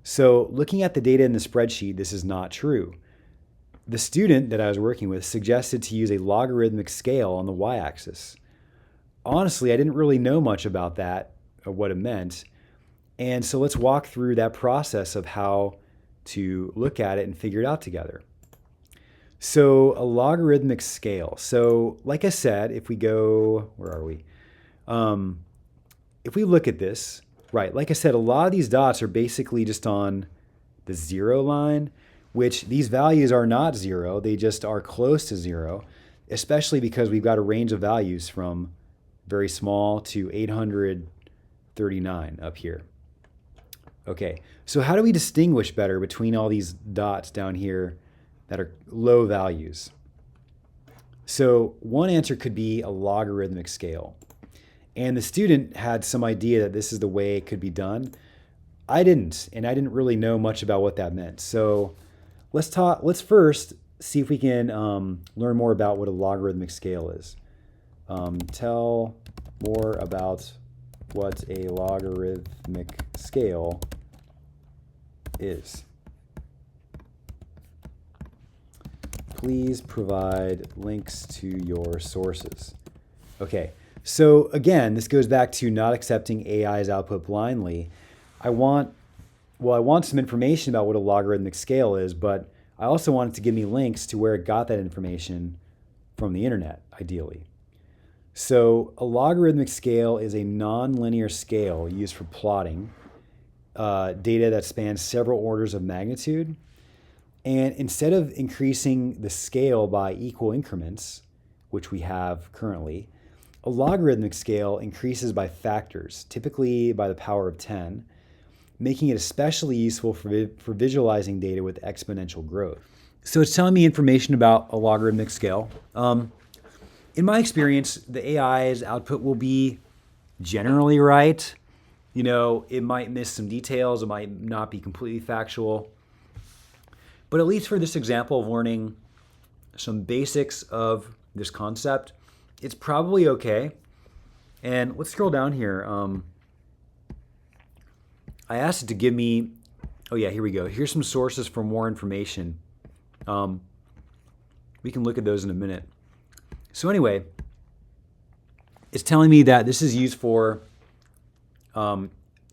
So looking at the data in the spreadsheet, this is not true. The student that I was working with suggested to use a logarithmic scale on the y-axis. Honestly, I didn't really know much about that or what it meant. And so let's walk through that process of how to look at it and figure it out together. So a logarithmic scale. So like I said, if we go, where are we? If we look at this, right, like I said, a lot of these dots are basically just on the 0 line, which these values are not 0, they just are close to 0, especially because we've got a range of values from very small to 839 up here. Okay, so how do we distinguish better between all these dots down here that are low values? So one answer could be a logarithmic scale. And the student had some idea that this is the way it could be done. I didn't, and I didn't really know much about what that meant. So let's first see if we can learn more about what a logarithmic scale is. Tell more about what a logarithmic scale is. Please provide links to your sources. Okay, so again, this goes back to not accepting AI's output blindly. I want some information about what a logarithmic scale is, but I also want it to give me links to where it got that information from the internet, ideally. So a logarithmic scale is a nonlinear scale used for plotting data that spans several orders of magnitude. And instead of increasing the scale by equal increments, which we have currently, a logarithmic scale increases by factors, typically by the power of 10, making it especially useful for visualizing data with exponential growth. So it's telling me information about a logarithmic scale. In my experience, the AI's output will be generally right. You know, it might miss some details, it might not be completely factual. But at least for this example of learning some basics of this concept, it's probably okay. And let's scroll down here. I asked it to give me, oh yeah, here we go. Here's some sources for more information. We can look at those in a minute. So anyway, it's telling me that this is used for,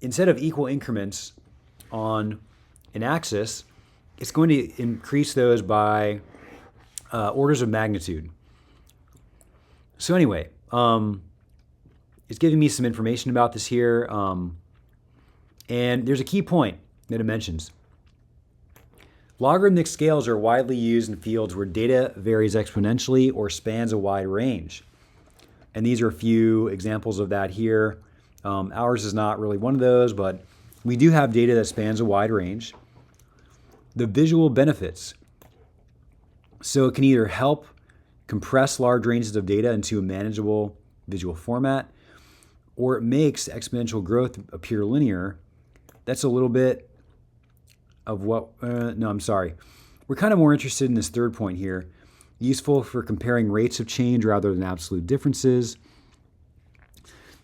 instead of equal increments on an axis, it's going to increase those by orders of magnitude. So anyway, it's giving me some information about this here. And there's a key point that it mentions. Logarithmic scales are widely used in fields where data varies exponentially or spans a wide range. And these are a few examples of that here. Ours is not really one of those, but we do have data that spans a wide range. The visual benefits. So it can either help compress large ranges of data into a manageable visual format, or it makes exponential growth appear linear. That's a little bit of what, I'm sorry. We're kind of more interested in this third point here. Useful for comparing rates of change rather than absolute differences.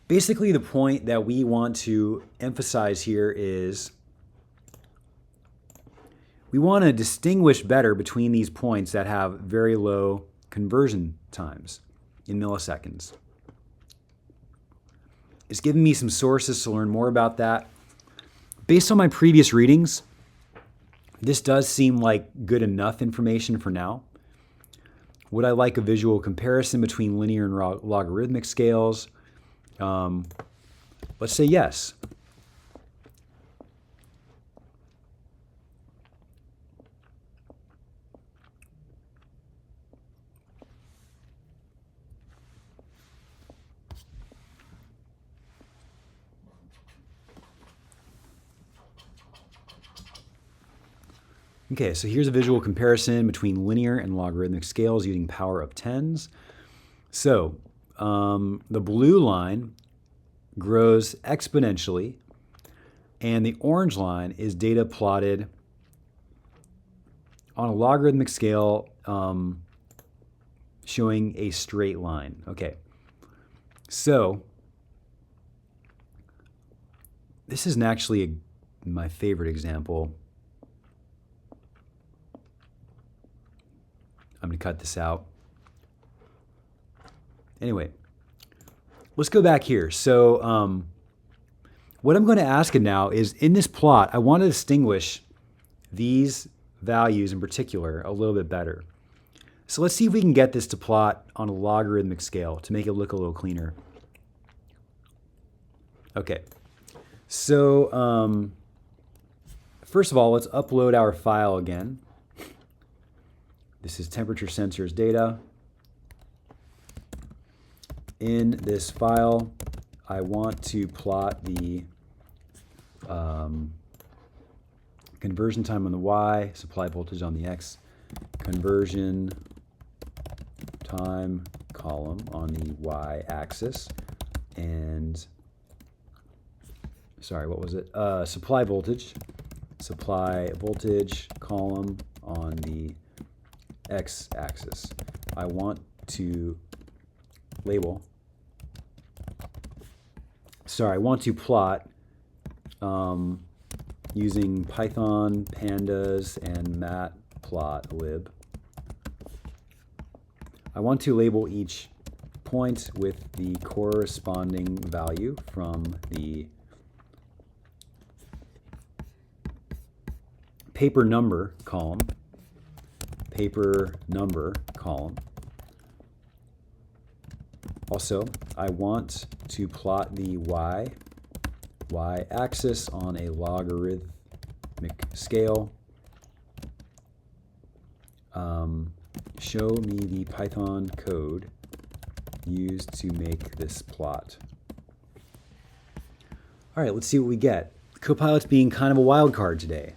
Basically, the point that we want to emphasize here is we want to distinguish better between these points that have very low conversion times in milliseconds. It's given me some sources to learn more about that. Based on my previous readings, this does seem like good enough information for now. Would I like a visual comparison between linear and logarithmic scales? Let's say yes. Okay, so here's a visual comparison between linear and logarithmic scales using power of tens. So the blue line grows exponentially, and the orange line is data plotted on a logarithmic scale showing a straight line. Okay, so this isn't actually my favorite example. I'm going to cut this out. Anyway, let's go back here. So what I'm going to ask it now is, in this plot, I want to distinguish these values in particular a little bit better. So let's see if we can get this to plot on a logarithmic scale to make it look a little cleaner. Okay, so first of all, let's upload our file again. This is temperature sensors data. In this file, I want to plot the conversion time on the Y, supply voltage on the X, conversion time column on the Y axis, and sorry, what was it? Supply voltage column on the X axis. I want to plot using Python, Pandas, and Matplotlib. I want to label each point with the corresponding value from the paper number column. Also, I want to plot the y-axis on a logarithmic scale. Show me the Python code used to make this plot. All right, let's see what we get. Copilot's being kind of a wild card today.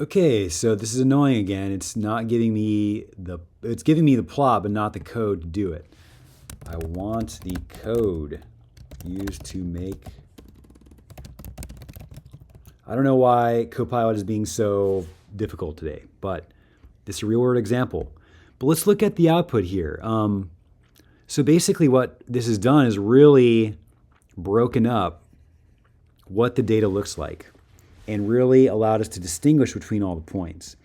Okay, so this is annoying again. It's not giving me it's giving me the plot, but not the code to do it. I want the code used to make. I don't know why Copilot is being so difficult today, but this is a real world example. But let's look at the output here. So basically what this has done is really broken up what the data looks like and really allowed us to distinguish between all the points.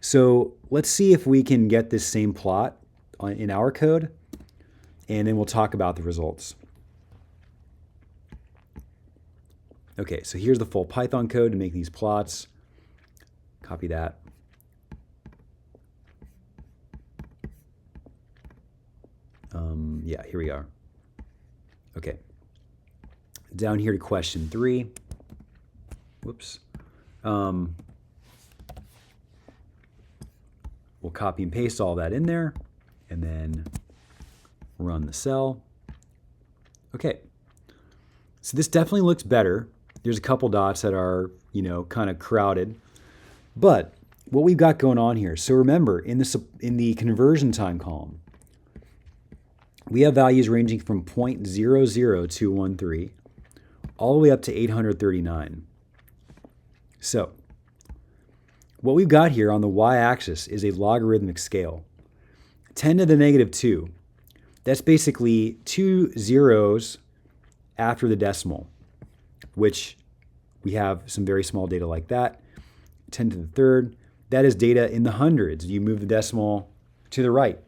So let's see if we can get this same plot in our code, and then we'll talk about the results. Okay, so here's the full Python code to make these plots. Copy that. Yeah, here we are. Okay. Down here to question 3. Whoops. We'll copy and paste all that in there and then run the cell. Okay. So this definitely looks better. There's a couple dots that are, kind of crowded. But what we've got going on here, so remember, in the conversion time column, we have values ranging from 0.00213 all the way up to 839. So what we've got here on the y-axis is a logarithmic scale. 10 to the negative 2. That's basically 2 zeros after the decimal, which we have some very small data like that. 10 to the third, that is data in the hundreds. You move the decimal to the right.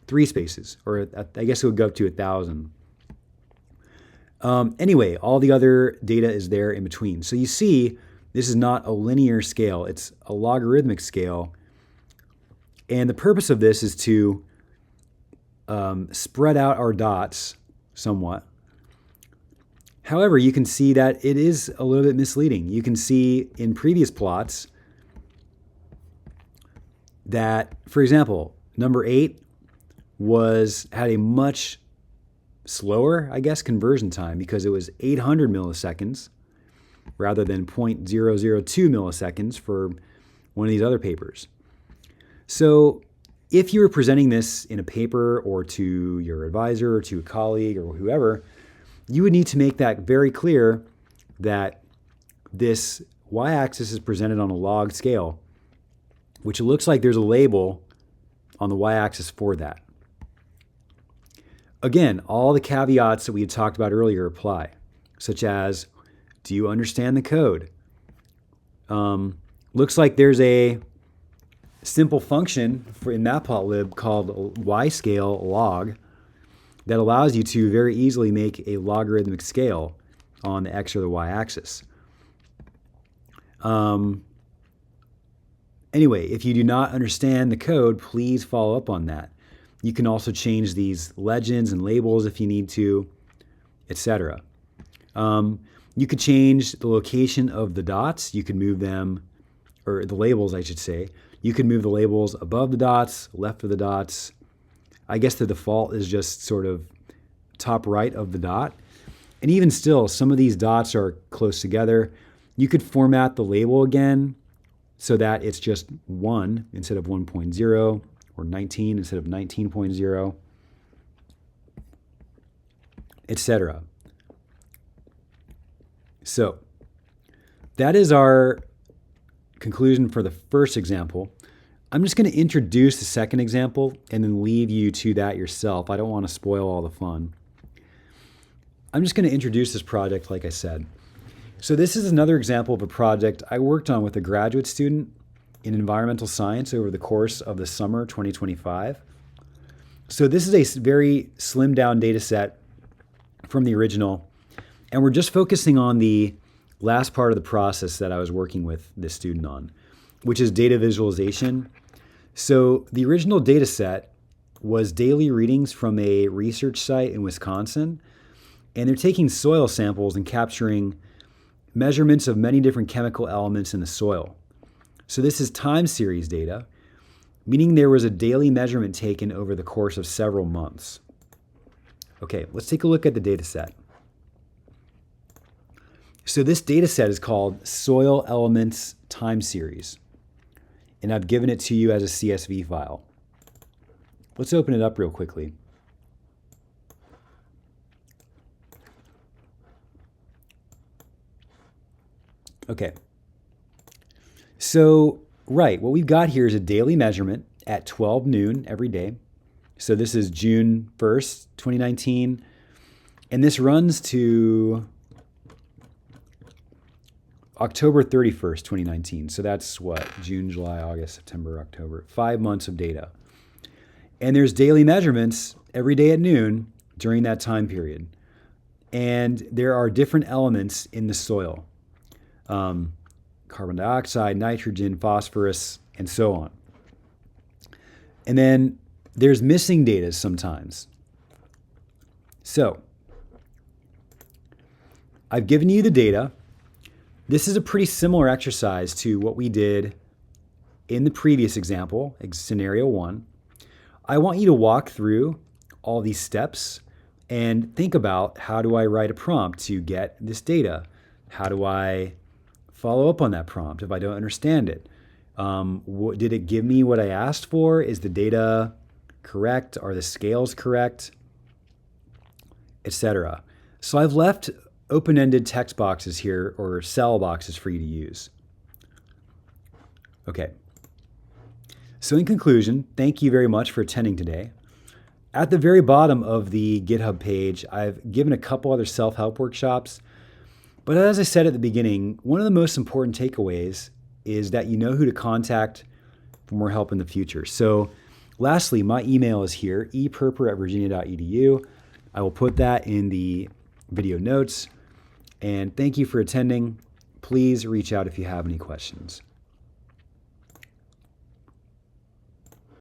3 spaces, or I guess it would go up to 1,000. Anyway, all the other data is there in between. So you see, this is not a linear scale, it's a logarithmic scale. And the purpose of this is to spread out our dots somewhat. However, you can see that it is a little bit misleading. You can see in previous plots that, for example, number 8 had a much slower, I guess, conversion time because it was 800 milliseconds rather than 0.002 milliseconds for one of these other papers. So if you were presenting this in a paper or to your advisor or to a colleague or whoever, you would need to make that very clear that this y-axis is presented on a log scale, which it looks like there's a label on the y-axis for that. Again, all the caveats that we had talked about earlier apply, such as, do you understand the code? Looks like there's a simple function in Matplotlib called y-scale log that allows you to very easily make a logarithmic scale on the x or the y-axis. Anyway, if you do not understand the code, please follow up on that. You can also change these legends and labels if you need to, etc. You could change the location of the dots. You could move them, or the labels, I should say. You could move the labels above the dots, left of the dots. I guess the default is just sort of top right of the dot. And even still, some of these dots are close together. You could format the label again so that it's just 1 instead of 1.0, or 19 instead of 19.0, etc. So that is our conclusion for the first example. I'm just going to introduce the second example and then leave you to that yourself. I don't want to spoil all the fun. I'm just going to introduce this project, like I said. So this is another example of a project I worked on with a graduate student in environmental science over the course of the summer 2025. So this is a very slimmed down data set from the original, and we're just focusing on the last part of the process that I was working with this student on, which is data visualization. So the original data set was daily readings from a research site in Wisconsin, and they're taking soil samples and capturing measurements of many different chemical elements in the soil. So this is time series data, meaning there was a daily measurement taken over the course of several months. Okay, let's take a look at the data set. So this data set is called Soil Elements Time Series, and I've given it to you as a CSV file. Let's open it up real quickly. Okay. So, right, what we've got here is a daily measurement at 12 noon every day. So this is June 1st, 2019, and this runs to October 31st, 2019. So that's what? June, July, August, September, October. 5 months of data. And there's daily measurements every day at noon during that time period. And there are different elements in the soil. Carbon dioxide, nitrogen, phosphorus, and so on. And then there's missing data sometimes. So I've given you the data. This is a pretty similar exercise to what we did in the previous example, scenario 1. I want you to walk through all these steps and think about, how do I write a prompt to get this data? How do I follow up on that prompt if I don't understand it? Did it give me what I asked for? Is the data correct? Are the scales correct? Etc. So I've left open-ended text boxes here, or cell boxes, for you to use. Okay. So in conclusion, thank you very much for attending today. At the very bottom of the GitHub page, I've given a couple other self-help workshops. But as I said at the beginning, one of the most important takeaways is that you know who to contact for more help in the future. So Lastly, my email is here, eperper@virginia.edu. I will put that in the video notes. And thank you for attending. Please reach out if you have any questions.